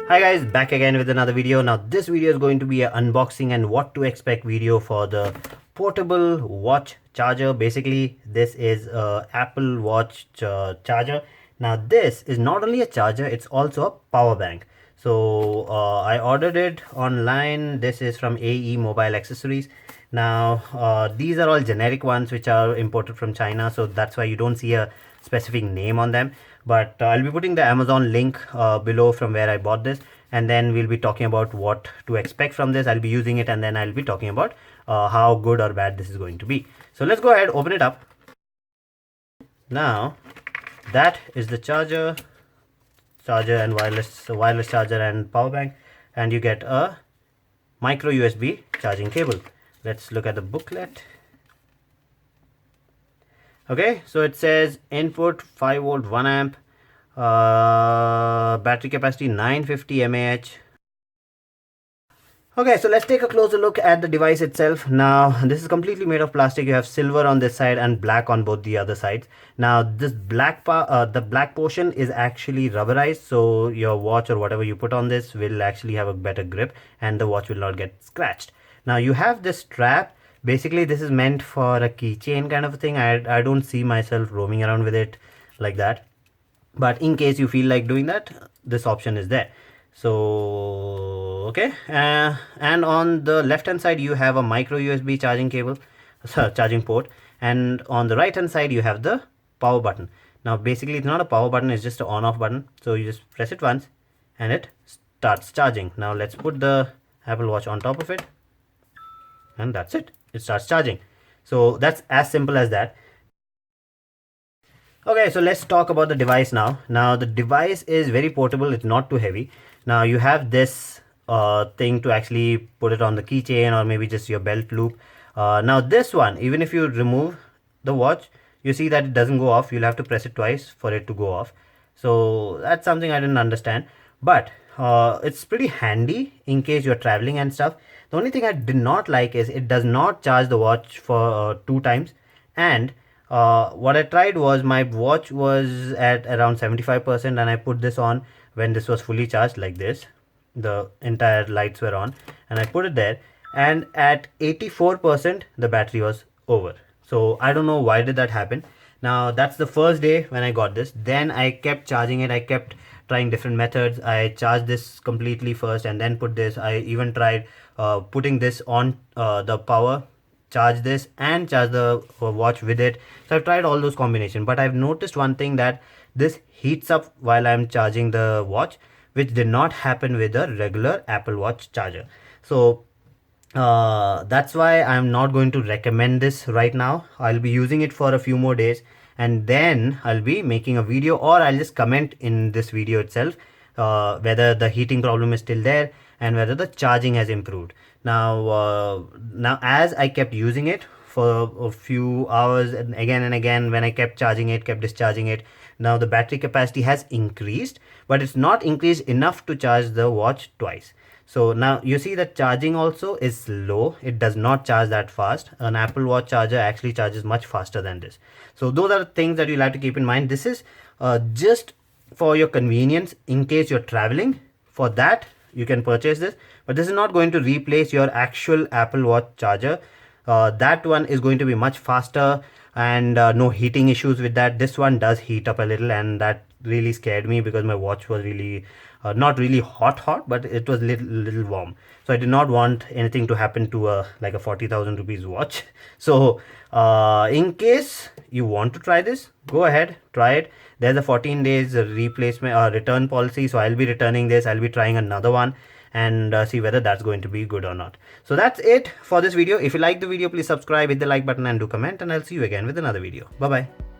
Hi guys, back again with another video. Now this video is going to be an unboxing and what to expect video for the portable watch charger. Basically this is a Apple Watch charger. Now this is not only a charger, it's also a power bank. So I ordered it online. This is from AE Mobile Accessories. Now these are all generic ones which are imported from China, so that's why you don't see a specific name on them. But I'll be putting the Amazon link below from where I bought this, and then we'll be talking about what to expect from this. I'll be using it, and then I'll be talking about how good or bad this is going to be. So let's go ahead, open it up. Now that is the charger and wireless charger and power bank, and you get a micro USB charging cable. Let's look at the booklet. Okay, so it says input 5 volt 1 amp, battery capacity 950 mAh. Okay, so let's take a closer look at the device itself. Now this is completely made of plastic. You have silver on this side and black on both the other sides. Now this the black portion is actually rubberized, so your watch or whatever you put on this will actually have a better grip and the watch will not get scratched. Now you have this strap. Basically this is meant for a keychain kind of a thing. I don't see myself roaming around with it like that, but in case you feel like doing that, this option is there. So okay, and on the left hand side you have a micro USB charging cable, charging port, and on the right hand side you have the power button. Now basically it's not a power button, it's just an on off button, so you just press it once and it starts charging. Now let's put the Apple Watch on top of it, and that's it, it starts charging. So that's as simple as that. Okay, so let's talk about the device now. Now the device is very portable, it's not too heavy. Now you have this thing to actually put it on the keychain or maybe just your belt loop. Now this one, even if you remove the watch, you see that it doesn't go off. You'll have to press it twice for it to go off. So that's something I didn't understand, but it's pretty handy in case you're traveling and stuff. The only thing I did not like is it does not charge the watch for 2 times, and what I tried was my watch was at around 75% and I put this on when this was fully charged like this. The entire lights were on and I put it there, and at 84% the battery was over. So I don't know why did that happen. Now that's the first day when I got this. Then I kept charging it. I kept trying different methods. I charged this completely first and then put this. I even tried putting this on the power, charge this and charge the watch with it. So I've tried all those combinations, but I've noticed one thing, that this heats up while I'm charging the watch, which did not happen with a regular Apple Watch charger. So that's why I'm not going to recommend this right now. I'll be using it for a few more days and then I'll be making a video, or I'll just comment in this video itself whether the heating problem is still there and whether the charging has improved. Now as I kept using it for a few hours and again when I kept charging it, kept discharging it, now the battery capacity has increased, but it's not increased enough to charge the watch twice. So now you see that charging also is slow. It does not charge that fast. An Apple Watch charger actually charges much faster than this. So those are the things that you'll have to keep in mind. This is just for your convenience in case you're traveling. For that you can purchase this, but this is not going to replace your actual Apple Watch charger. That one is going to be much faster and no heating issues with that. This one does heat up a little, and that really scared me because my watch was really not really hot, but it was little warm. So I did not want anything to happen to like a 40,000 rupees watch. So in case you want to try this, go ahead, try it. There's a 14 days replacement return policy, so I'll be returning this. I'll be trying another one and see whether that's going to be good or not. So that's it for this video. If you like the video, please subscribe, hit the like button and do comment, and I'll see you again with another video. Bye bye.